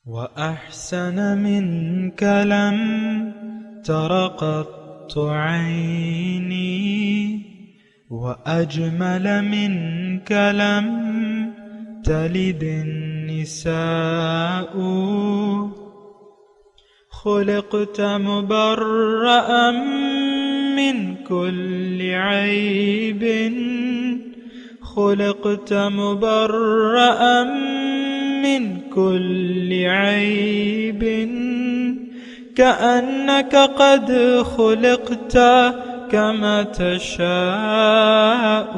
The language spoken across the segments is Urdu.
وأحسن منك لم تر قط عيني وأجمل منك لم تلد النساء خلقت مبرأ من كل عيب خلقت مبرأ من كل عيب كأنك قد خلقت كما تشاء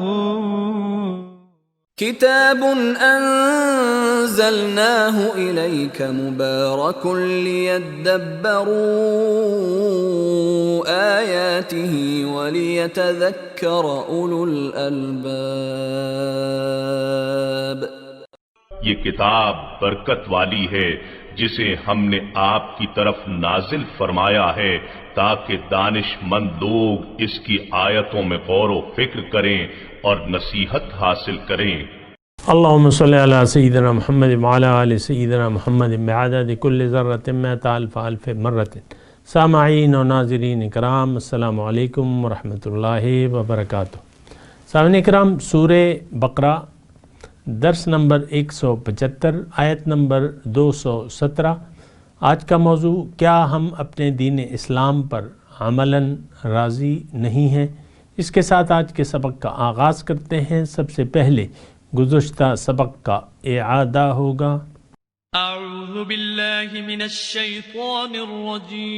كتاب أنزلناه إليك مبارك ليدبروا آياته وليتذكر أولو الألباب. یہ کتاب برکت والی ہے جسے ہم نے آپ کی طرف نازل فرمایا ہے تاکہ دانش مند لوگ اس کی آیتوں میں غور و فکر کریں اور نصیحت حاصل کریں. اللہم صلی علی سیدنا محمد وعلی آل سیدنا محمد بعدد کل ذرۃ مئۃ الف الف مرۃ. سامعین و ناظرین اکرام، السلام علیکم ورحمۃ اللہ وبرکاتہ. سامعین اکرام، سورہ بقرہ درس نمبر 175 آیت نمبر 217. آج کا موضوع، کیا ہم اپنے دین اسلام پر عملاً راضی نہیں ہیں؟ اس کے ساتھ آج کے سبق کا آغاز کرتے ہیں. سب سے پہلے گزشتہ سبق کا اعادہ ہوگا. اعوذ باللہ من الشیطان الرجیم.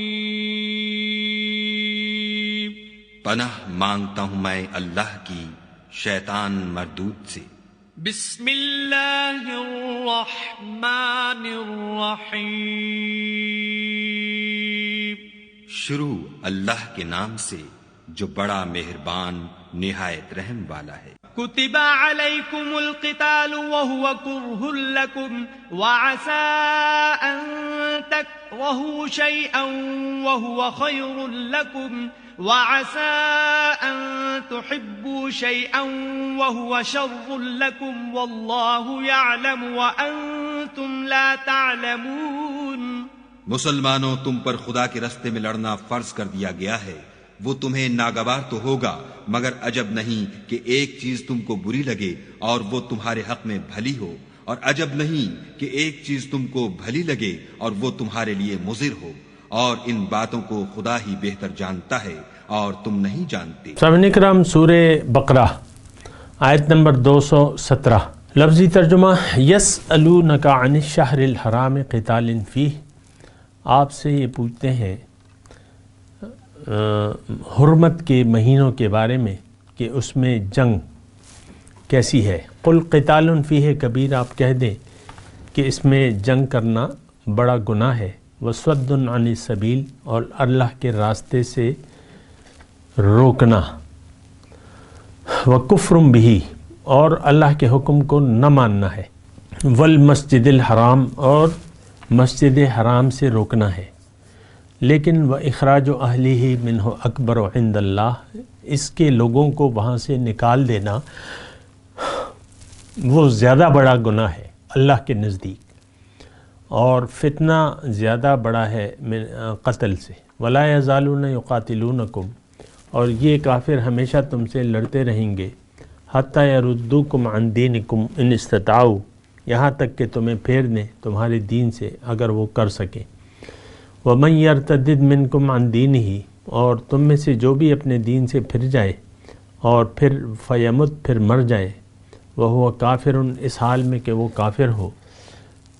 پناہ مانگتا ہوں میں اللہ کی شیطان مردود سے. بسم اللہ الرحمن الرحیم. شروع اللہ کے نام سے جو بڑا مہربان نہایت رحم والا ہے. كتب عليكم القتال وهو كره لكم وعسى أن تكرهوا شيئا وهو خير لكم وعسى أن تحبوا شيئا وهو شر لكم والله يعلم وأنتم لا تعلمون. مسلمانوں، تم پر خدا کے راستے میں لڑنا فرض کر دیا گیا ہے. وہ تمہیں ناگوار تو ہوگا، مگر عجب نہیں کہ ایک چیز تم کو بری لگے اور وہ تمہارے حق میں بھلی ہو، اور عجب نہیں کہ ایک چیز تم کو بھلی لگے اور وہ تمہارے لیے مضر ہو، اور ان باتوں کو خدا ہی بہتر جانتا ہے اور تم نہیں جانتے. سامعین اکرام، سورہ بقرہ آیت نمبر 217. لفظی ترجمہ: یسألونک عن الشہر الحرام قتال فیہ. آپ سے یہ پوچھتے ہیں حرمت کے مہینوں کے بارے میں کہ اس میں جنگ کیسی ہے. قل قتال فیہ کبیر، آپ کہہ دیں کہ اس میں جنگ کرنا بڑا گناہ ہے. وصد عن السبیل، اور اللہ کے راستے سے روکنا. وکفر بہ، اور اللہ کے حکم کو نہ ماننا ہے. والمسجد الحرام، اور مسجد حرام سے روکنا ہے. لیکن وَإِخْرَاجُ أَهْلِهِ مِنْهُ أَكْبَرُ عِنْدَ اللَّهِ، اس کے لوگوں کو وہاں سے نکال دینا وہ زیادہ بڑا گناہ ہے اللہ کے نزدیک، اور فتنہ زیادہ بڑا ہے قتل سے. وَلَا يَزَالُونَ يُقَاتِلُونَكُمْ، اور یہ کافر ہمیشہ تم سے لڑتے رہیں گے. حَتَّى يَرُدُّوكُمْ عَنْ دِينِكُمْ إِنِ اسْتَطَاعُوا، یہاں تک کہ تمہیں پھیر دیں تمہارے دین سے اگر وہ کر سکیں. وَمَنْ يَرْتَدِدْ مِنْكُمْ عَنْ دِينِهِ، اور تم میں سے جو بھی اپنے دین سے پھر جائے اور پھر فیمت، پھر مر جائے، وَهُوَ كَافِرٌ، اس حال میں کہ وہ کافر ہو،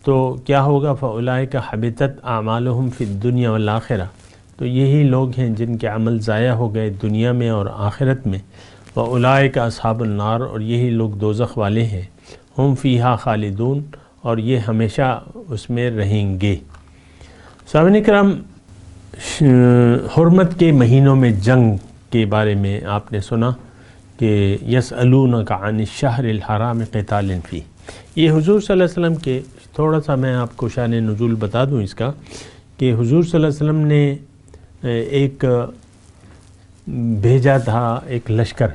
تو کیا ہوگا؟ فَأُولَئِكَ حَبِطَتْ أَعْمَالُهُمْ فِي الدُّنْيَا وَالْآخِرَةِ، تو یہی لوگ ہیں جن کے عمل ضائع ہو گئے دنیا میں اور آخرت میں. وَأُولَئِكَ أَصْحَابُ النَّارِ، اور یہی لوگ دوزخ والے ہیں. ہم فیہا خالدون، اور یہ ہمیشہ اس میں رہیں گے. سامعین اکرام، حرمت کے مہینوں میں جنگ کے بارے میں آپ نے سنا کہ یسألونک عن الشہر الحرام قتال فیہ. یہ حضور صلی اللہ علیہ وسلم کے، تھوڑا سا میں آپ کو شان نزول بتا دوں اس کا، کہ حضور صلی اللہ علیہ وسلم نے ایک بھیجا تھا ایک لشکر،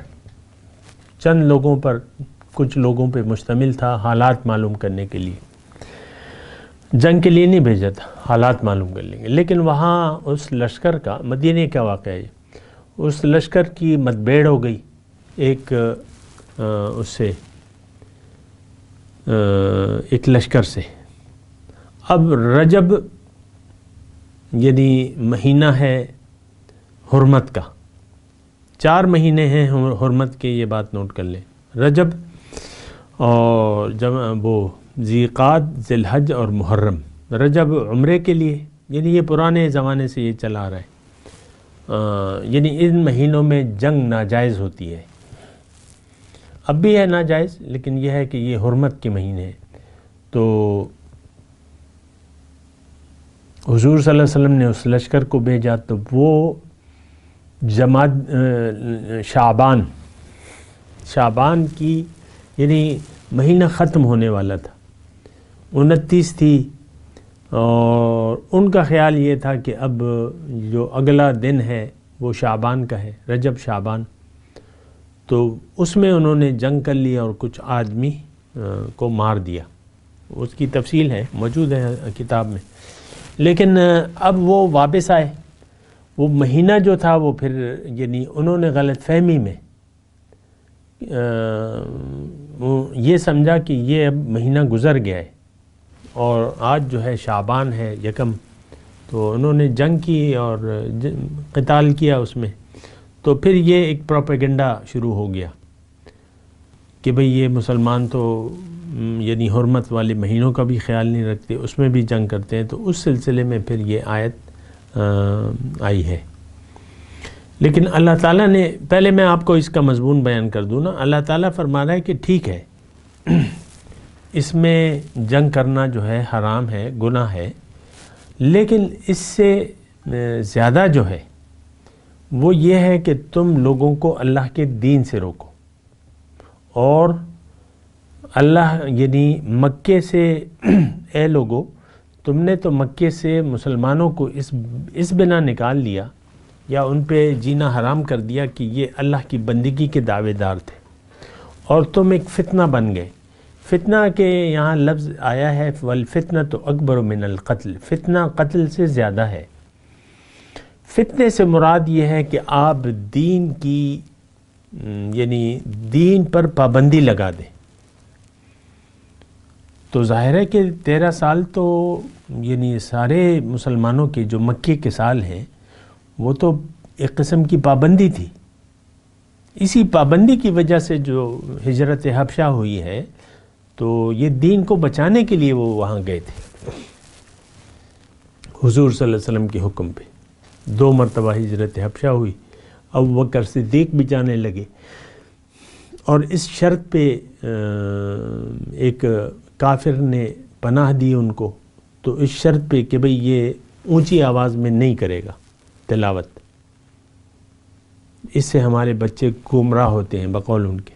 چند لوگوں پر، کچھ لوگوں پہ مشتمل تھا، حالات معلوم کرنے کے لیے. جنگ کے لیے نہیں بھیجا تھا، حالات معلوم کر لیں گے، لیکن وہاں اس لشکر کا، مدینے کا واقعہ ہے، اس لشکر کی مدبیڑ ہو گئی ایک اس سے ایک لشکر سے۔ اب رجب یعنی مہینہ ہے حرمت کا، 4 مہینے ہیں حرمت کے، یہ بات نوٹ کر لیں، رجب اور وہ ذیقعد، ذی الحج اور محرم۔ رجب عمرے کے لیے، یعنی یہ پرانے زمانے سے یہ چلا آ رہا ہے، یعنی ان مہینوں میں جنگ ناجائز ہوتی ہے، اب بھی ہے ناجائز، لیکن یہ ہے کہ یہ حرمت کے مہینے ہیں۔ تو حضور صلی اللہ علیہ وسلم نے اس لشکر کو بھیجا، تو وہ شعبان کی یعنی مہینہ ختم ہونے والا تھا، 29 تھی، اور ان کا خیال یہ تھا کہ اب جو اگلا دن ہے وہ شعبان کا ہے، رجب شعبان، تو اس میں انہوں نے جنگ کر لیا اور کچھ آدمی کو مار دیا، اس کی تفصیل ہے، موجود ہے کتاب میں۔ لیکن اب وہ واپس آئے، وہ مہینہ جو تھا وہ پھر یعنی انہوں نے غلط فہمی میں وہ یہ سمجھا کہ یہ اب مہینہ گزر گیا ہے اور آج جو ہے شعبان ہے یکم، تو انہوں نے جنگ کی اور قتال کیا اس میں۔ تو پھر یہ ایک پروپیگنڈا شروع ہو گیا کہ بھئی یہ مسلمان تو یعنی حرمت والے مہینوں کا بھی خیال نہیں رکھتے، اس میں بھی جنگ کرتے ہیں، تو اس سلسلے میں پھر یہ آیت آئی ہے۔ لیکن اللہ تعالیٰ نے، پہلے میں آپ کو اس کا مضمون بیان کر دوں نا، اللہ تعالیٰ فرما رہا ہے کہ ٹھیک ہے اس میں جنگ کرنا جو ہے حرام ہے، گناہ ہے، لیکن اس سے زیادہ جو ہے وہ یہ ہے کہ تم لوگوں کو اللہ کے دین سے روکو، اور اللہ یعنی مکے سے اے لوگو تم نے تو مکے سے مسلمانوں کو اس بنا نکال لیا یا ان پہ جینا حرام کر دیا کہ یہ اللہ کی بندگی کے دعوے دار تھے، اور تم ایک فتنہ بن گئے۔ فتنہ کے یہاں لفظ آیا ہے وَالْفِتْنَةُ أَكْبَرُ مِنَ الْقَتْلِ، فتنہ قتل سے زیادہ ہے۔ فتنے سے مراد یہ ہے کہ آپ دین کی یعنی دین پر پابندی لگا دیں۔ تو ظاہر ہے کہ 13 سال تو یعنی سارے مسلمانوں کے جو مکے کے سال ہیں وہ تو ایک قسم کی پابندی تھی، اسی پابندی کی وجہ سے جو ہجرت حبشہ ہوئی ہے، تو یہ دین کو بچانے کے لیے وہ وہاں گئے تھے حضور صلی اللہ علیہ وسلم کے حکم پہ۔ 2 مرتبہ ہجرت حبشہ ہوئی، ابو بکر صدیق بھی جانے لگے، اور اس شرط پہ ایک کافر نے پناہ دی ان کو، تو اس شرط پہ کہ بھئی یہ اونچی آواز میں نہیں کرے گا تلاوت، اس سے ہمارے بچے گمراہ ہوتے ہیں بقول ان کے۔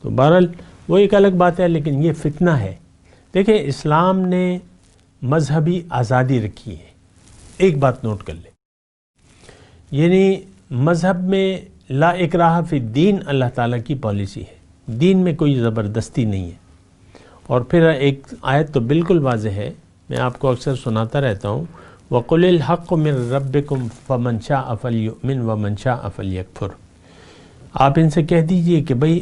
تو بہرحال وہ ایک الگ بات ہے، لیکن یہ فتنہ ہے۔ دیکھیں اسلام نے مذہبی آزادی رکھی ہے، ایک بات نوٹ کر لیں، یعنی مذہب میں لا اکراہ فی الدین اللہ تعالیٰ کی پالیسی ہے، دین میں کوئی زبردستی نہیں ہے۔ اور پھر ایک آیت تو بالکل واضح ہے، میں آپ کو اکثر سناتا رہتا ہوں، وَقُلِ الْحَقُّ مِن رَبِّكُمْ فَمَنْ شَاءَ فَلْيُؤْمِنْ وَمَنْ شَاءَ فَلْيَكْفُرْ۔ آپ ان سے کہہ دیجئے کہ بھئی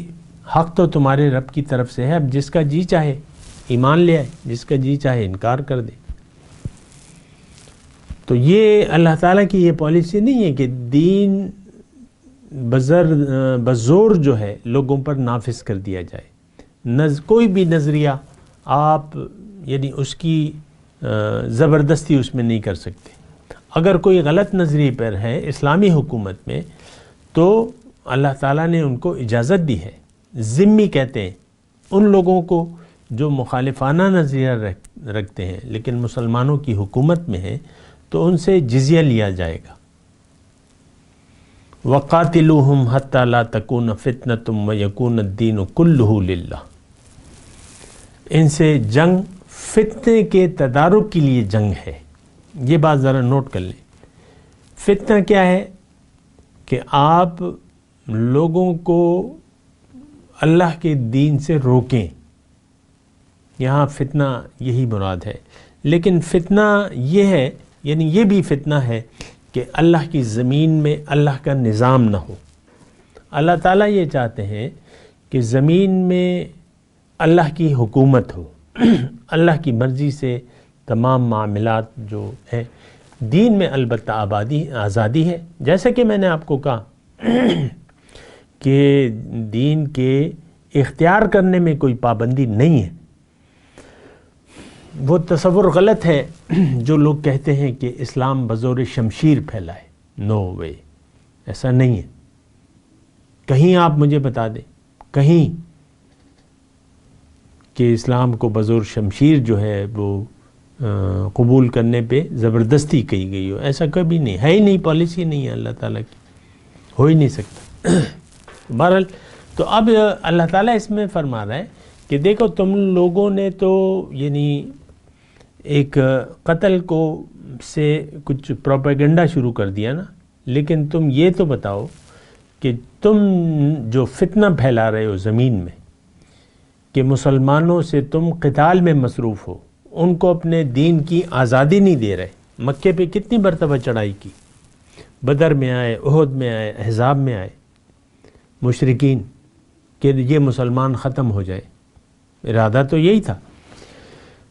حق تو تمہارے رب کی طرف سے ہے، اب جس کا جی چاہے ایمان لے آئے، جس کا جی چاہے انکار کر دے۔ تو یہ اللہ تعالیٰ کی یہ پالیسی نہیں ہے کہ دین بزور جو ہے لوگوں پر نافذ کر دیا جائے۔ کوئی بھی نظریہ آپ یعنی اس کی زبردستی اس میں نہیں کر سکتے۔ اگر کوئی غلط نظریے پر ہے اسلامی حکومت میں، تو اللہ تعالیٰ نے ان کو اجازت دی ہے۔ ذمی کہتے ہیں ان لوگوں کو جو مخالفانہ نظریہ رکھتے ہیں لیکن مسلمانوں کی حکومت میں ہیں، تو ان سے جزیہ لیا جائے گا۔ وَقَاتِلُوهُمْ حَتَّى لَا تَكُونَ فِتْنَةٌ وَيَكُونَ الدِّينُ كُلُّهُ لِلَّهِ، ان سے جنگ فتنے کے تدارک کے لیے جنگ ہے۔ یہ بات ذرا نوٹ کر لیں، فتنہ کیا ہے کہ آپ لوگوں کو اللہ کے دین سے روکیں، یہاں فتنہ یہی مراد ہے۔ لیکن فتنہ یہ ہے، یعنی یہ بھی فتنہ ہے کہ اللہ کی زمین میں اللہ کا نظام نہ ہو۔ اللہ تعالیٰ یہ چاہتے ہیں کہ زمین میں اللہ کی حکومت ہو، اللہ کی مرضی سے تمام معاملات جو ہے۔ دین میں البتہ آزادی ہے، جیسا کہ میں نے آپ کو کہا کہ دین کے اختیار کرنے میں کوئی پابندی نہیں ہے۔ وہ تصور غلط ہے جو لوگ کہتے ہیں کہ اسلام بزور شمشیر پھیلا ہے۔ نو وے، ایسا نہیں ہے۔ کہیں آپ مجھے بتا دیں کہیں کہ اسلام کو بزور شمشیر جو ہے وہ قبول کرنے پہ زبردستی کہی گئی ہو، ایسا کبھی نہیں ہے، ہی نہیں، پالیسی نہیں ہے اللہ تعالیٰ کی، ہو ہی نہیں سکتا۔ بہرحال تو اب اللہ تعالیٰ اس میں فرما رہا ہے کہ دیکھو تم لوگوں نے تو یعنی ایک قتل کو سے کچھ پروپیگنڈا شروع کر دیا نا، لیکن تم یہ تو بتاؤ کہ تم جو فتنہ پھیلا رہے ہو زمین میں کہ مسلمانوں سے تم قتال میں مصروف ہو، ان کو اپنے دین کی آزادی نہیں دے رہے۔ مکے پہ کتنی مرتبہ چڑھائی کی، بدر میں آئے، احد میں آئے، احزاب میں آئے مشرکین کہ یہ مسلمان ختم ہو جائے، ارادہ تو یہی تھا۔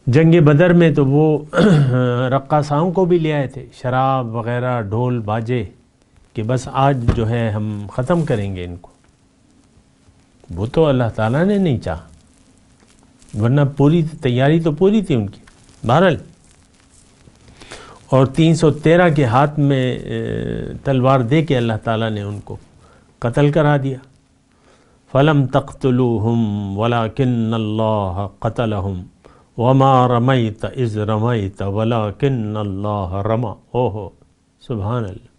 جنگ بدر میں تو وہ رقاصاؤں کو بھی لے آئے تھے، شراب وغیرہ، ڈھول باجے، کہ بس آج جو ہے ہم ختم کریں گے ان کو۔ وہ تو اللہ تعالیٰ نے نہیں چاہا، ورنہ پوری تیاری تو پوری تھی ان کی۔ بہرحال اور 313 کے ہاتھ میں تلوار دے کے اللہ تعالیٰ نے ان کو قتل کرا دیا۔ فَلَمْ تَقْتُلُوهُمْ وَلَكِنَّ اللَّهَ قَتَلَهُمْ وَمَا رَمَيْتَ إِذْ رَمَيْتَ وَلَكِنَّ اللَّهَ رَمَى۔ اوہو سبحان اللہ،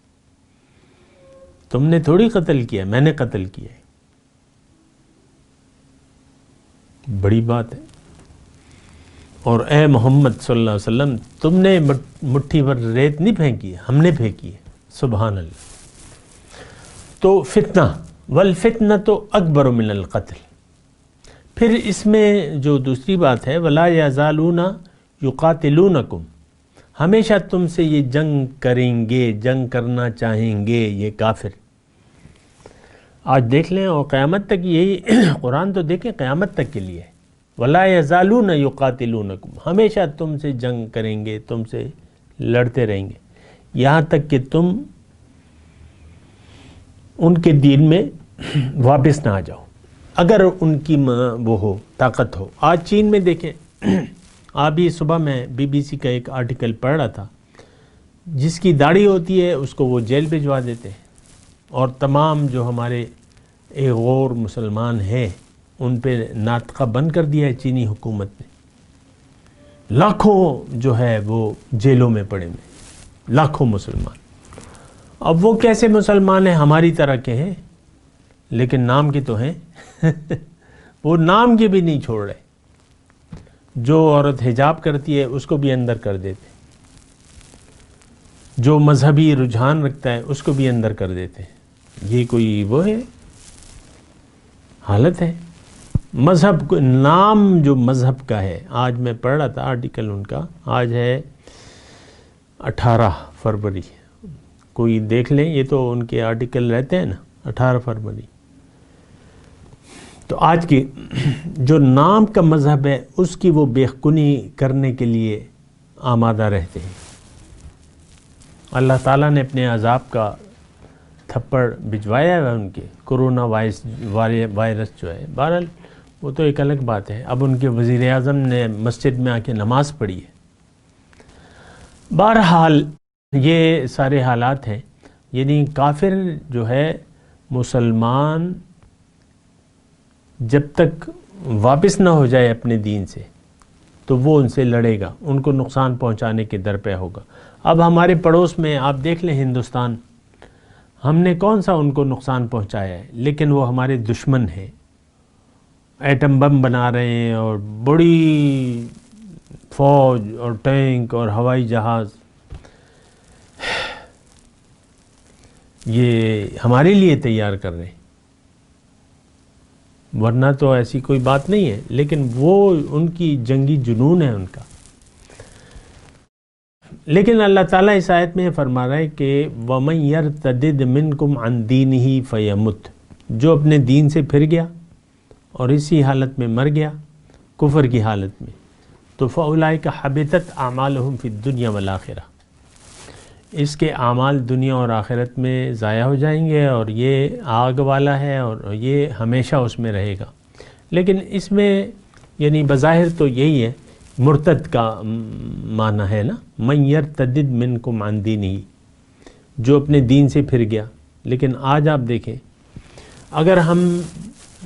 تم نے تھوڑی قتل کیا، میں نے قتل کیا ہے۔ بڑی بات ہے۔ اور اے محمد صلی اللہ علیہ وسلم، تم نے مٹھی بھر ریت نہیں پھینکی، ہم نے پھینکی ہے۔ سبحان اللہ۔ تو فتنہ، والفتنۃ اکبر من القتل۔ پھر اس میں جو دوسری بات ہے، ولا یزالون یقاتلونکم، ہمیشہ تم سے یہ جنگ کریں گے، جنگ کرنا چاہیں گے یہ کافر۔ آج دیکھ لیں، اور قیامت تک یہی قرآن تو دیکھیں قیامت تک کے لیے، ولا یزالون یقاتلونکم، ہمیشہ تم سے جنگ کریں گے، تم سے لڑتے رہیں گے، یہاں تک کہ تم ان کے دین میں واپس نہ آ جاؤ، اگر ان کی وہ ہو، طاقت ہو۔ آج چین میں دیکھیں، ابھی صبح میں BBC کا ایک آرٹیکل پڑھ رہا تھا، جس کی داڑھی ہوتی ہے اس کو وہ جیل بھجوا دیتے ہیں، اور تمام جو ہمارے غور مسلمان ہیں ان پہ ناطقہ بند کر دیا ہے چینی حکومت نے۔ لاکھوں جو ہے وہ جیلوں میں پڑے ہوئے، لاکھوں مسلمان۔ اب وہ کیسے مسلمان ہیں؟ ہماری طرح کے ہیں، لیکن نام کے تو ہیں وہ نام کے بھی نہیں چھوڑ رہے۔ جو عورت حجاب کرتی ہے اس کو بھی اندر کر دیتے، جو مذہبی رجحان رکھتا ہے اس کو بھی اندر کر دیتے۔ یہ کوئی وہ ہے حالت ہے؟ مذہب کو نام جو مذہب کا ہے، آج میں پڑھ رہا تھا آرٹیکل ان کا، آج ہے 18 فروری، کوئی دیکھ لیں، یہ تو ان کے آرٹیکل رہتے ہیں نا، 18 فروری۔ تو آج کی جو نام کا مذہب ہے اس کی وہ بیخونی کرنے کے لیے آمادہ رہتے ہیں۔ اللہ تعالیٰ نے اپنے عذاب کا تھپڑ بھجوایا ہے ان کے، کرونا وائرس جو ہے۔ بہرحال وہ تو ایک الگ بات ہے، اب ان کے وزیر اعظم نے مسجد میں آ کے نماز پڑھی ہے۔ بہرحال یہ سارے حالات ہیں، یعنی کافر جو ہے مسلمان جب تک واپس نہ ہو جائے اپنے دین سے تو وہ ان سے لڑے گا، ان کو نقصان پہنچانے کے درپے ہوگا۔ اب ہمارے پڑوس میں آپ دیکھ لیں ہندوستان، ہم نے کون سا ان کو نقصان پہنچایا ہے، لیکن وہ ہمارے دشمن ہیں، ایٹم بم بنا رہے ہیں، اور بڑی فوج اور ٹینک اور ہوائی جہاز یہ ہمارے لیے تیار کر رہے ہیں، ورنہ تو ایسی کوئی بات نہیں ہے، لیکن وہ ان کی جنگی جنون ہے ان کا۔ لیکن اللہ تعالیٰ اس آیت میں فرما رہا ہے کہ وَمَن يَرْتَدِدْ مِنْكُمْ عَنْ دِينِهِ فَيَمُتْ، جو اپنے دین سے پھر گیا اور اسی حالت میں مر گیا، کفر کی حالت میں، تو فَأُولَئِكَ حَبِطَتْ أَعْمَالُهُمْ فِي الدُّنْيَا وَالْآخِرَةِ، اس کے اعمال دنیا اور آخرت میں ضائع ہو جائیں گے، اور یہ آگ والا ہے اور یہ ہمیشہ اس میں رہے گا۔ لیکن اس میں یعنی بظاہر تو یہی ہے، مرتد کا معنی ہے نا، من یرتدد منکم عن دینہ، جو اپنے دین سے پھر گیا۔ لیکن آج آپ دیکھیں، اگر ہم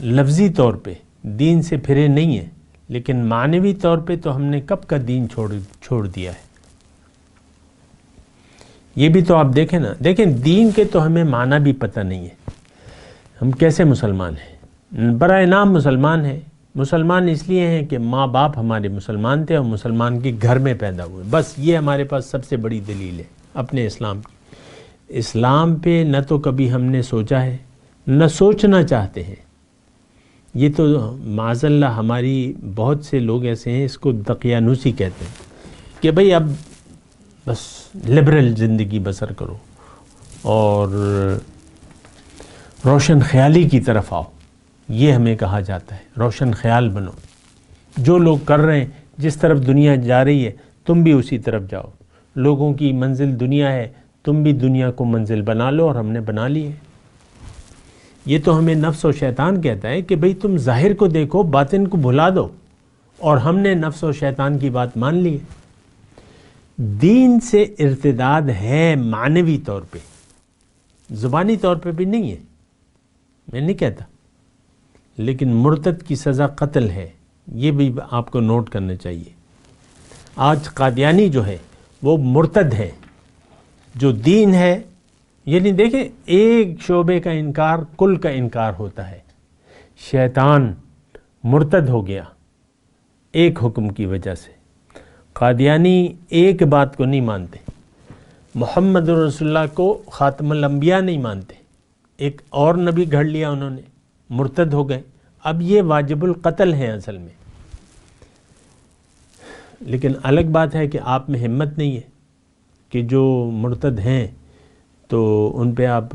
لفظی طور پہ دین سے پھرے نہیں ہیں، لیکن معنوی طور پہ تو ہم نے کب کا دین چھوڑ دیا ہے۔ یہ بھی تو آپ دیکھیں نا، دیکھیں دین کے تو ہمیں معنی بھی پتہ نہیں ہے، ہم کیسے مسلمان ہیں؟ برائے نام مسلمان ہیں۔ مسلمان اس لیے ہیں کہ ماں باپ ہمارے مسلمان تھے اور مسلمان کے گھر میں پیدا ہوئے، بس یہ ہمارے پاس سب سے بڑی دلیل ہے اپنے اسلام کی۔ اسلام پہ نہ تو کبھی ہم نے سوچا ہے، نہ سوچنا چاہتے ہیں۔ یہ تو معاذ اللہ ہماری بہت سے لوگ ایسے ہیں، اس کو دقیانوسی کہتے ہیں کہ بھئی اب بس لبرل زندگی بسر کرو اور روشن خیالی کی طرف آؤ، یہ ہمیں کہا جاتا ہے، روشن خیال بنو، جو لوگ کر رہے ہیں، جس طرف دنیا جا رہی ہے تم بھی اسی طرف جاؤ، لوگوں کی منزل دنیا ہے، تم بھی دنیا کو منزل بنا لو، اور ہم نے بنا لی ہے۔ یہ تو ہمیں نفس و شیطان کہتا ہے کہ بھئی تم ظاہر کو دیکھو، باطن کو بھلا دو، اور ہم نے نفس و شیطان کی بات مان لی ہے۔ دین سے ارتداد ہے معنوی طور پہ، زبانی طور پہ بھی نہیں ہے، میں نہیں کہتا، لیکن مرتد کی سزا قتل ہے، یہ بھی آپ کو نوٹ کرنا چاہیے۔ آج قادیانی جو ہے وہ مرتد ہے، جو دین ہے، یعنی دیکھیں ایک شعبے کا انکار کل کا انکار ہوتا ہے۔ شیطان مرتد ہو گیا ایک حکم کی وجہ سے، قادیانی ایک بات کو نہیں مانتے، محمد رسول اللہ کو خاتم الانبیاء نہیں مانتے، ایک اور نبی گھڑ لیا انہوں نے، مرتد ہو گئے، اب یہ واجب القتل ہیں اصل میں۔ لیکن الگ بات ہے کہ آپ میں ہمت نہیں ہے کہ جو مرتد ہیں تو ان پہ آپ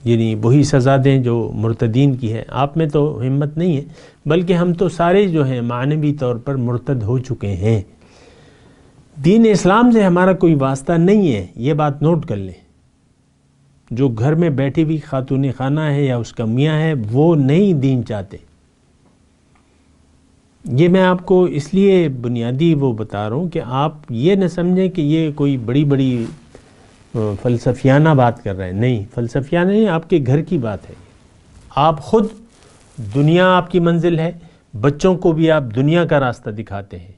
یعنی وہی سزا دیں جو مرتدین کی ہے، آپ میں تو ہمت نہیں ہے، بلکہ ہم تو سارے جو ہیں معنوی طور پر مرتد ہو چکے ہیں۔ دین اسلام سے ہمارا کوئی واسطہ نہیں ہے، یہ بات نوٹ کر لیں۔ جو گھر میں بیٹھی ہوئی خاتون خانہ ہے یا اس کا میاں ہے، وہ نہیں دین چاہتے۔ یہ میں آپ کو اس لیے بنیادی وہ بتا رہا ہوں کہ آپ یہ نہ سمجھیں کہ یہ کوئی بڑی بڑی فلسفیانہ بات کر رہے ہیں، نہیں، فلسفیانہ نہیں، آپ کے گھر کی بات ہے۔ آپ خود دنیا آپ کی منزل ہے، بچوں کو بھی آپ دنیا کا راستہ دکھاتے ہیں۔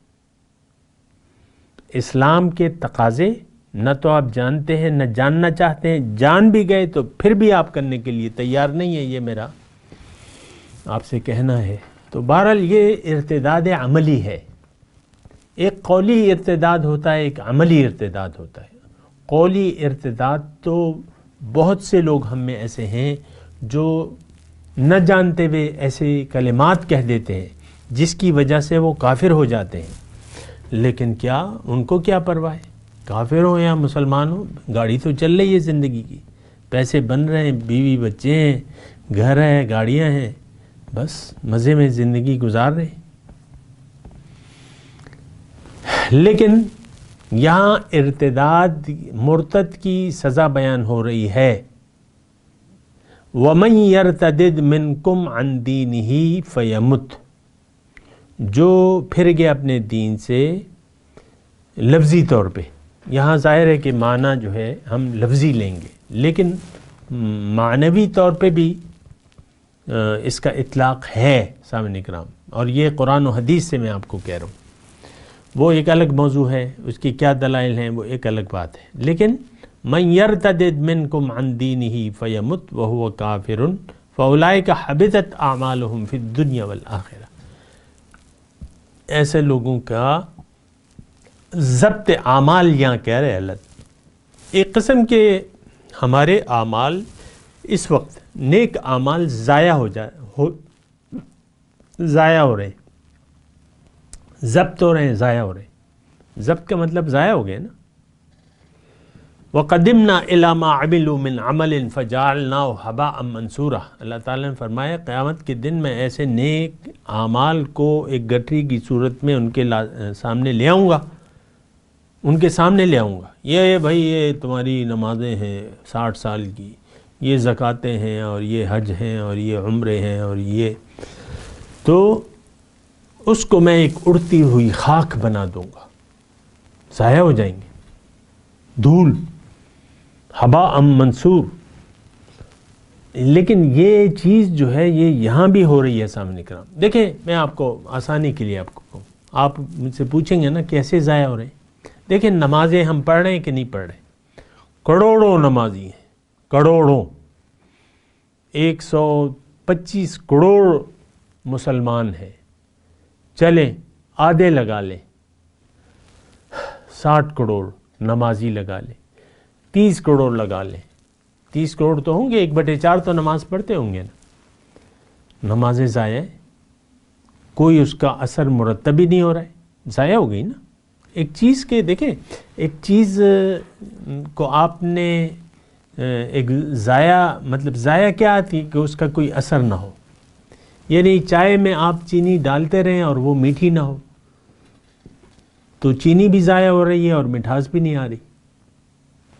اسلام کے تقاضے نہ تو آپ جانتے ہیں نہ جاننا چاہتے ہیں، جان بھی گئے تو پھر بھی آپ کرنے کے لیے تیار نہیں ہے، یہ میرا آپ سے کہنا ہے۔ تو بہرحال یہ ارتداد عملی ہے، ایک قولی ارتداد ہوتا ہے، ایک عملی ارتداد ہوتا ہے۔ قولی ارتداد تو بہت سے لوگ ہم میں ایسے ہیں جو نہ جانتے ہوئے ایسے کلمات کہہ دیتے ہیں جس کی وجہ سے وہ کافر ہو جاتے ہیں، لیکن کیا ان کو کیا پرواہ ہے؟ کافر ہوں یا مسلمان ہوں، گاڑی تو چل رہی ہے زندگی کی، پیسے بن رہے ہیں، بیوی بچے ہیں، گھر ہے، گاڑیاں ہیں، بس مزے میں زندگی گزار رہے ہیں۔ لیکن یہاں ارتداد مرتد کی سزا بیان ہو رہی ہے، وَمَن يَرْتَدِدْ مِنْكُمْ عَنْ دِينِهِ فَيَمُتْ، جو پھر گیا اپنے دین سے لفظی طور پہ، یہاں ظاہر ہے کہ معنی جو ہے ہم لفظی لیں گے، لیکن معنوی طور پہ بھی اس کا اطلاق ہے سامعین کرام، اور یہ قرآن و حدیث سے میں آپ کو کہہ رہا ہوں۔ وہ ایک الگ موضوع ہے، اس کی کیا دلائل ہیں وہ ایک الگ بات ہے، لیکن من یرتدد منکم عن دینہ فیمت وہو کافر فاولئک حبطت اعمالہم فی الدنیا والآخرہ، ایسے لوگوں کا ضبط اعمال یہاں کہہ رہے اللہ، ایک قسم کے ہمارے اعمال اس وقت نیک اعمال ضائع ہو رہے ہیں، ضبط ہو رہے ہیں، ضائع ہو رہے ہیں۔ ضبط کا مطلب ضائع ہو گئے نا. وَقَدِمْنَا إِلَى مَا عَمِلُوا مِنْ عَمَلٍ فَجَعَلْنَاهُ هَبَاءً مَنْثُورًا. اللہ تعالیٰ نے فرمایا قیامت کے دن میں ایسے نیک اعمال کو ایک گٹری کی صورت میں ان کے سامنے لے آؤں گا، ان کے سامنے لے آؤں گا. یہ بھائی یہ تمہاری نمازیں ہیں 60 سال کی، یہ زکاتیں ہیں اور یہ حج ہیں اور یہ عمرے ہیں اور یہ، تو اس کو میں ایک اڑتی ہوئی خاک بنا دوں گا، ضائع ہو جائیں گے، دھول، ہباء منصور. لیکن یہ چیز جو ہے یہ یہاں بھی ہو رہی ہے سامنے کرام. دیکھیں میں آپ کو آسانی کے لیے آپ کو کہوں، آپ مجھ سے پوچھیں گے نا کیسے ضائع ہو رہے ہیں. دیکھیں نمازیں ہم پڑھ رہے ہیں کہ نہیں پڑھ رہے؟ کروڑوں نمازی ہیں، کروڑوں، 125 کروڑ مسلمان ہیں. چلیں آدھے لگا لیں، 60 کروڑ نمازی لگا لیں، 30 کروڑ لگا لیں. 30 کروڑ تو ہوں گے، 1/4 تو نماز پڑھتے ہوں گے نا. نمازیں ضائع، کوئی اس کا اثر مرتب ہی نہیں ہو رہا ہے، ضائع ہو گئی نا. ایک چیز کے دیکھیں، ایک چیز کو آپ نے ایک ضائع، مطلب ضائع کیا آتی کہ اس کا کوئی اثر نہ ہو. یعنی چائے میں آپ چینی ڈالتے رہیں اور وہ میٹھی نہ ہو، تو چینی بھی ضائع ہو رہی ہے اور مٹھاس بھی نہیں آ رہی.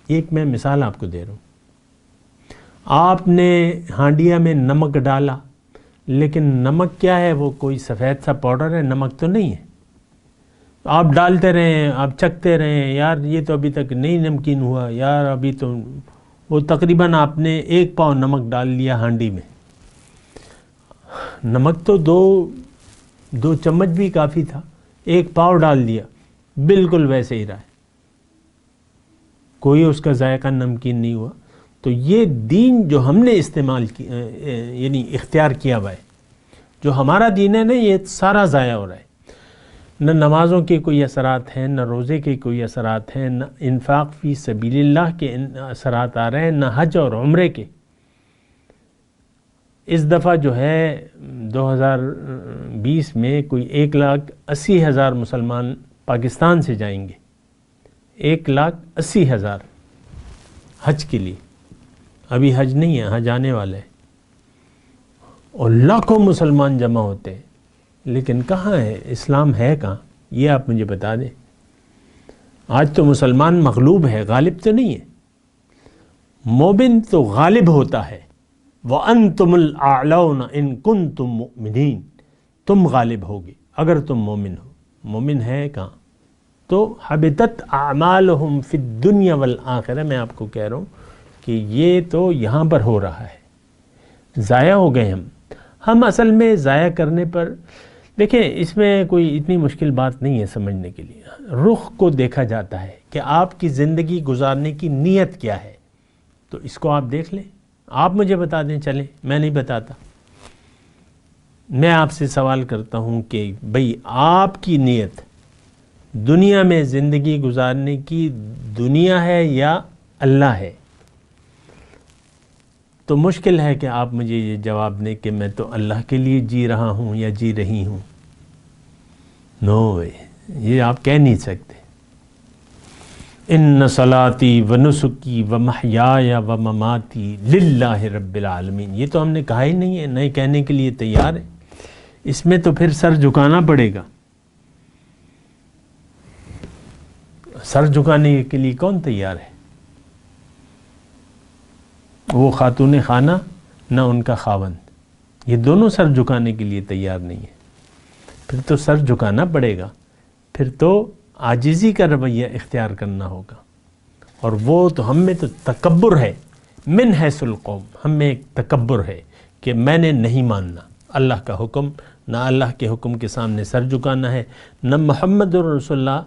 ایک میں مثال آپ کو دے رہا ہوں. آپ نے ہانڈیا میں نمک ڈالا، لیکن نمک کیا ہے؟ وہ کوئی سفید سا پاؤڈر ہے، نمک تو نہیں ہے. آپ ڈالتے رہیں، آپ چکھتے رہیں، یار یہ تو ابھی تک نہیں نمکین ہوا، یار ابھی تو، وہ تقریباً آپ نے 1 پاؤ نمک ڈال لیا ہانڈی میں. نمک تو دو چمچ بھی کافی تھا، 1 پاؤ ڈال دیا، بالکل ویسے ہی رہا ہے، کوئی اس کا ذائقہ نمکین نہیں ہوا. تو یہ دین جو ہم نے استعمال کیا، یعنی اختیار کیا ہوا ہے، جو ہمارا دین ہے نا، یہ سارا ضائع ہو رہا ہے. نہ نمازوں کے کوئی اثرات ہیں، نہ روزے کے کوئی اثرات ہیں، نہ انفاق فی سبیل اللہ کے اثرات آ رہے ہیں، نہ حج اور عمرے کے. اس دفعہ جو ہے 2020 میں کوئی 1,80,000 مسلمان پاکستان سے جائیں گے، 1,80,000 حج کے لیے. ابھی حج نہیں ہے، حج آنے والا ہے، اور لاکھوں مسلمان جمع ہوتے ہیں. لیکن کہاں ہے اسلام؟ ہے کہاں؟ یہ آپ مجھے بتا دیں. آج تو مسلمان مغلوب ہے، غالب تو نہیں ہے. مومن تو غالب ہوتا ہے. وَأَنْتُمُ الْأَعْلَوْنَ إِن كُنْتُم مُؤْمِنِينَ. تم غالب ہوگے اگر تم مومن ہو. مومن ہے کہاں؟ تو حبطت اعمالہم فی الدنیا والآخرہ. میں آپ کو کہہ رہا ہوں کہ یہ تو یہاں پر ہو رہا ہے، ضائع ہو گئے ہم اصل میں ضائع کرنے پر. دیکھیں اس میں کوئی اتنی مشکل بات نہیں ہے سمجھنے کے لیے. رخ کو دیکھا جاتا ہے کہ آپ کی زندگی گزارنے کی نیت کیا ہے، تو اس کو آپ دیکھ لیں. آپ مجھے بتا دیں، چلیں، میں نہیں بتاتا. میں آپ سے سوال کرتا ہوں کہ بھئی آپ کی نیت دنیا میں زندگی گزارنے کی دنیا ہے یا اللہ ہے؟ تو مشکل ہے کہ آپ مجھے یہ جواب دیں کہ میں تو اللہ کے لیے جی رہا ہوں یا جی رہی ہوں. نو وے، یہ آپ کہہ نہیں سکتے. ان صلاتی و نسکی و محیای و مماتی للہ رب العالمین. یہ تو ہم نے کہا ہی نہیں ہے، نئے کہنے کے لیے تیار ہے. اس میں تو پھر سر جھکانا پڑے گا. سر جھکانے کے لیے کون تیار ہے؟ وہ خاتون خانہ نہ ان کا خاوند، یہ دونوں سر جھکانے کے لیے تیار نہیں ہے. پھر تو سر جھکانا پڑے گا، پھر تو عاجزی کا رویہ اختیار کرنا ہوگا. اور وہ تو ہم میں تو تکبر ہے، من حیث القوم، ہم میں ایک تکبر ہے کہ میں نے نہیں ماننا اللہ کا حکم، نہ اللہ کے حکم کے سامنے سر جھکانا ہے، نہ محمد رسول اللہ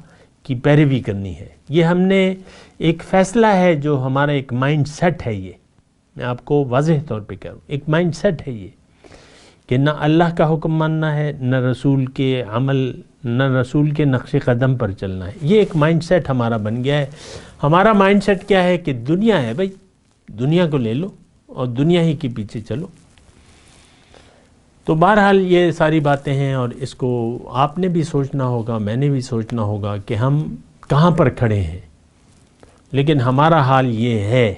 کی پیروی کرنی ہے. یہ ہم نے ایک فیصلہ ہے، جو ہمارا ایک مائنڈ سیٹ ہے. یہ میں آپ کو واضح طور پہ کہہ رہا ہوں، ایک مائنڈ سیٹ ہے یہ کہ نہ اللہ کا حکم ماننا ہے، نہ رسول کے عمل، نہ رسول کے نقش قدم پر چلنا ہے. یہ ایک مائنڈ سیٹ ہمارا بن گیا ہے. ہمارا مائنڈ سیٹ کیا ہے کہ دنیا ہے بھائی، دنیا کو لے لو اور دنیا ہی کے پیچھے چلو. تو بہرحال یہ ساری باتیں ہیں، اور اس کو آپ نے بھی سوچنا ہوگا، میں نے بھی سوچنا ہوگا کہ ہم کہاں پر کھڑے ہیں. لیکن ہمارا حال یہ ہے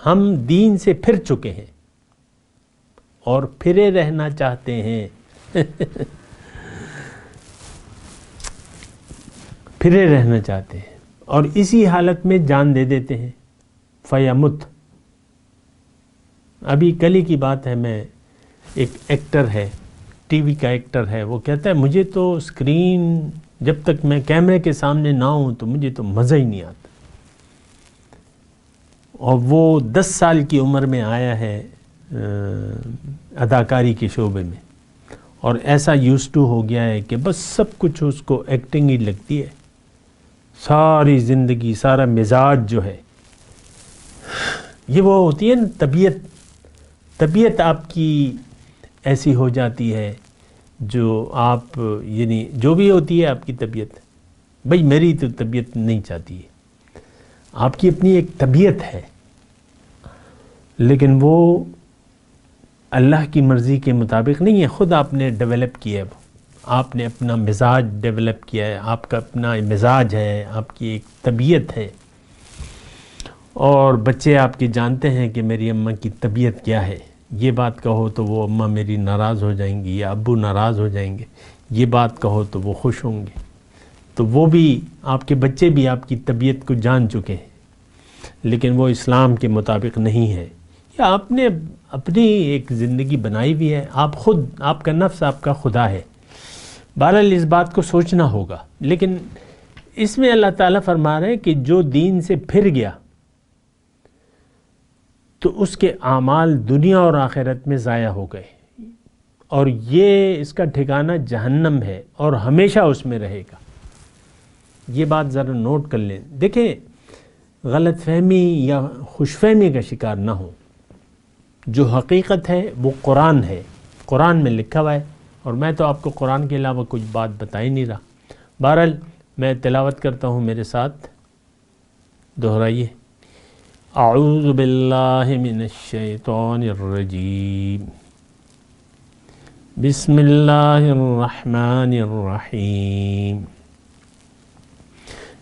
ہم دین سے پھر چکے ہیں اور پھرے رہنا چاہتے ہیں. پھرے رہنا چاہتے ہیں اور اسی حالت میں جان دے دیتے ہیں. فیمت. ابھی کل ہی کی بات ہے، میں ایک ایکٹر ہے، ٹی وی کا ایکٹر ہے، وہ کہتا ہے مجھے تو اسکرین جب تک میں کیمرے کے سامنے نہ ہوں تو مجھے تو مزہ ہی نہیں آتا. اور وہ 10 سال کی عمر میں آیا ہے اداکاری کے شعبے میں، اور ایسا یوزٹو ہو گیا ہے کہ بس سب کچھ اس کو ایکٹنگ ہی لگتی ہے. ساری زندگی، سارا مزاج جو ہے، یہ وہ ہوتی ہے نا طبیعت آپ کی ایسی ہو جاتی ہے جو آپ، یعنی جو بھی ہوتی ہے آپ کی طبیعت، بھئی میری تو طبیعت نہیں چاہتی ہے، آپ کی اپنی ایک طبیعت ہے، لیکن وہ اللہ کی مرضی کے مطابق نہیں ہے، خود آپ نے ڈیولپ کیا ہے، آپ نے اپنا مزاج ڈیولپ کیا ہے، آپ کا اپنا مزاج ہے، آپ کی ایک طبیعت ہے. اور بچے آپ کے جانتے ہیں کہ میری اماں کی طبیعت کیا ہے. یہ بات کہو تو وہ اماں میری ناراض ہو جائیں گی یا ابو ناراض ہو جائیں گے، یہ بات کہو تو وہ خوش ہوں گے. تو وہ بھی، آپ کے بچے بھی آپ کی طبیعت کو جان چکے ہیں، لیکن وہ اسلام کے مطابق نہیں ہے. یا آپ نے اپنی ایک زندگی بنائی ہوئی ہے، آپ خود، آپ کا نفس آپ کا خدا ہے. بہرحال اس بات کو سوچنا ہوگا. لیکن اس میں اللہ تعالیٰ فرما رہے ہیں کہ جو دین سے پھر گیا تو اس کے اعمال دنیا اور آخرت میں ضائع ہو گئے، اور یہ اس کا ٹھکانہ جہنم ہے اور ہمیشہ اس میں رہے گا. یہ بات ذرا نوٹ کر لیں. دیکھیں، غلط فہمی یا خوش فہمی کا شکار نہ ہو. جو حقیقت ہے وہ قرآن ہے، قرآن میں لکھا ہوا ہے، اور میں تو آپ کو قرآن کے علاوہ کچھ بات بتا ہی نہیں رہا. بہرحال میں تلاوت کرتا ہوں، میرے ساتھ دہرائیے. اعوذ باللہ من الشیطان الرجیم، بسم اللہ الرحمن الرحیم.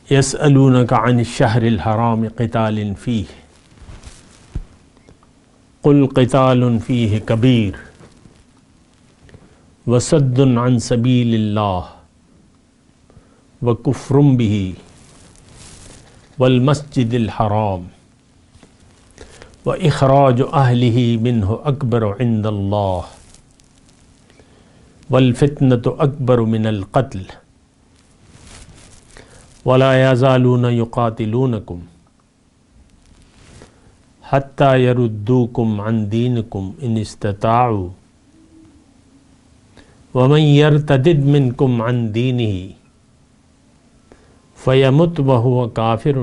یسألونک عن الشہر الحرام قتال فیہ قل قتال فیہ کبیر وصد عن سبیل اللہ وکفر بہ والمسجد الحرام واخراج اہلہ منہ اکبر عند اللہ والفتنة اکبر من القتل ولا یزالون یقاتلونکم حتی یردوکم عن دینکم ان استطاعوا ومن یرتدد منکم عن دینہ فیمت وہو کافر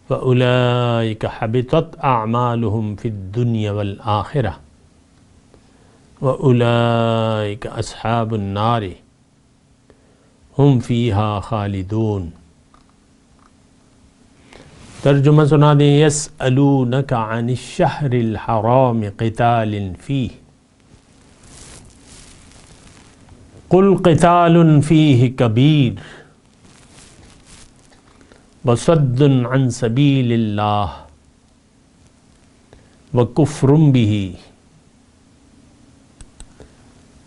فأولئک حبطت اعمالہم فی الدنیا والآخرہ وأولئک اصحاب النار ہم فیہا خالدون. ترجمہ سنا دیں. یسألونک عن الشہر الحرام قتال فیہ قل قتال فیہ کبیر وصد عن سبیل اللہ وکفر بہ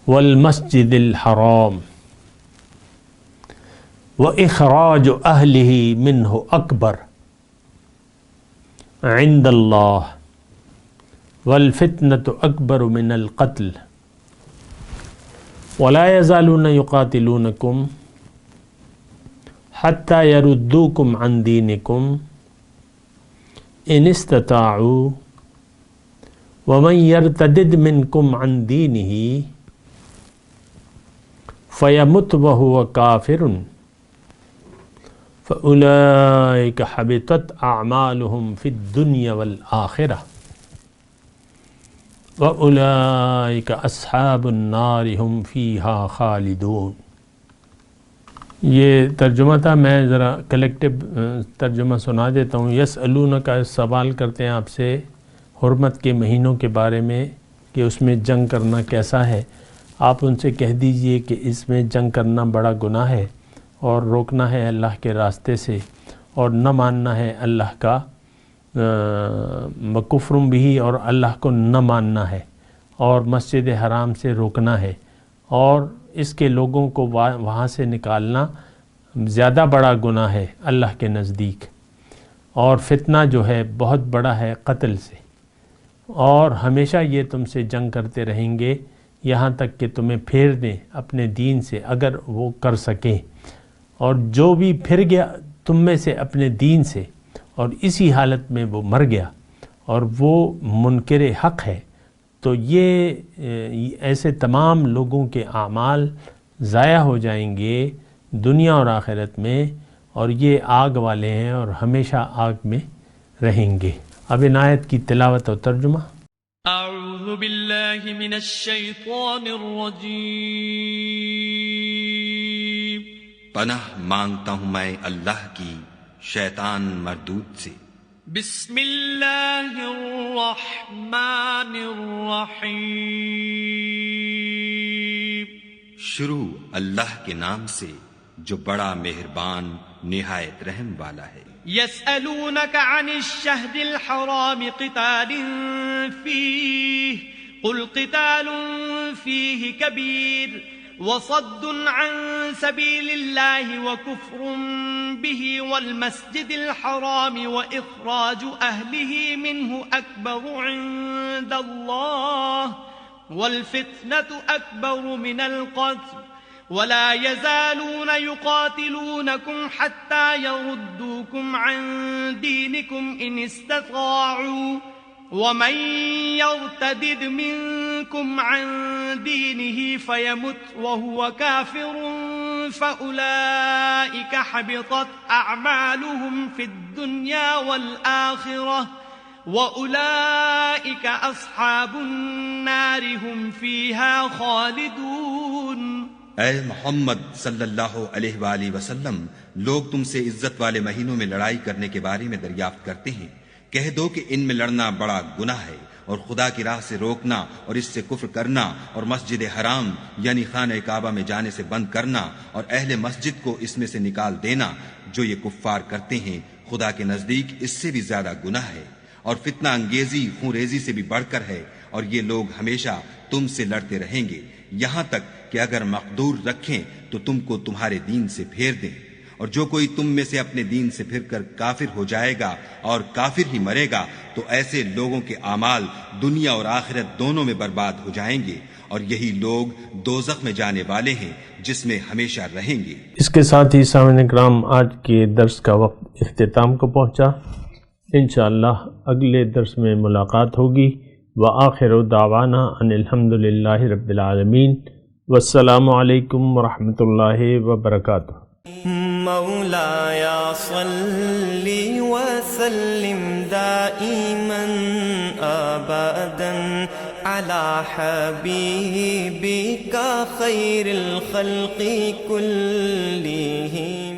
والمسجد الحرام واخراج اہلہ منہ اکبر عند اللہ والفتنة اکبر من القتل ولا یزالون یقاتلونکم حتی یردوکم عن دینکم ان استطاعوا ومن یرتدد منکم عن دینہ فیمت وہو کافر فأولئک حبطت اعمالہم فی الدنیا والآخرہ وأولئک اصحاب النار ہم فیہا خالدون. یہ ترجمہ تھا. میں ذرا کلیکٹیو ترجمہ سنا دیتا ہوں. یسألونک کا سوال کرتے ہیں آپ سے حرمت کے مہینوں کے بارے میں کہ اس میں جنگ کرنا کیسا ہے، آپ ان سے کہہ دیجئے کہ اس میں جنگ کرنا بڑا گناہ ہے اور روکنا ہے اللہ کے راستے سے، اور نہ ماننا ہے اللہ کا کفرم بھی، اور اللہ کو نہ ماننا ہے، اور مسجد حرام سے روکنا ہے، اور اس کے لوگوں کو وہاں سے نکالنا زیادہ بڑا گناہ ہے اللہ کے نزدیک، اور فتنہ جو ہے بہت بڑا ہے قتل سے، اور ہمیشہ یہ تم سے جنگ کرتے رہیں گے یہاں تک کہ تمہیں پھیر دیں اپنے دین سے اگر وہ کر سکیں، اور جو بھی پھر گیا تم میں سے اپنے دین سے اور اسی حالت میں وہ مر گیا اور وہ منکر حق ہے، تو یہ ایسے تمام لوگوں کے اعمال ضائع ہو جائیں گے دنیا اور آخرت میں، اور یہ آگ والے ہیں اور ہمیشہ آگ میں رہیں گے۔ اب ان آیت کی تلاوت اور ترجمہ۔ اعوذ باللہ من الشیطان الرجیم، پناہ مانگتا ہوں میں اللہ کی شیطان مردود سے۔ بسم اللہ الرحمن الرحیم، شروع اللہ کے نام سے جو بڑا مہربان نہایت رحم والا ہے۔ يسألونك عن الشهر الحرام قتال فيه قل قتال فيه كبير وصد عن سبيل الله وكفر به والمسجد الحرام وإخراج أهله منه أكبر عند الله والفتنة أكبر من القتل ولا يزالون يقاتلونكم حتى يردوكم عن دينكم إن استطاعوا ومن يرتدد منكم عن دينه فيمت وهو كافر فأولئك حبطت أعمالهم في الدنيا والآخرة وأولئك أصحاب النار هم فيها خالدون۔ اے محمد صلی اللہ علیہ وآلہ وسلم، لوگ تم سے عزت والے مہینوں میں لڑائی کرنے کے بارے میں دریافت کرتے ہیں، کہہ دو کہ ان میں لڑنا بڑا گناہ ہے، اور خدا کی راہ سے روکنا اور اس سے کفر کرنا اور مسجد حرام یعنی خانہ کعبہ میں جانے سے بند کرنا اور اہل مسجد کو اس میں سے نکال دینا جو یہ کفار کرتے ہیں، خدا کے نزدیک اس سے بھی زیادہ گناہ ہے، اور فتنہ انگیزی خون ریزی سے بھی بڑھ کر ہے، اور یہ لوگ ہمیشہ تم سے لڑتے رہیں گے یہاں تک کہ اگر مقدور رکھیں تو تم کو تمہارے دین سے پھیر دیں، اور جو کوئی تم میں سے اپنے دین سے پھر کر کافر ہو جائے گا اور کافر ہی مرے گا تو ایسے لوگوں کے اعمال دنیا اور آخرت دونوں میں برباد ہو جائیں گے، اور یہی لوگ دوزخ میں جانے والے ہیں جس میں ہمیشہ رہیں گے۔ اس کے ساتھ ہی سامعین کرام آج کے درس کا وقت اختتام کو پہنچا، انشاءاللہ اگلے درس میں ملاقات ہوگی۔ وآخر دعوانا ان الحمدللہ رب العالمین، والسلام علیکم ورحمۃ اللہ وبرکاتہ۔ مولایا صلی وسلم دائما ابدا علی حبیبک خیر الخلق کلہم۔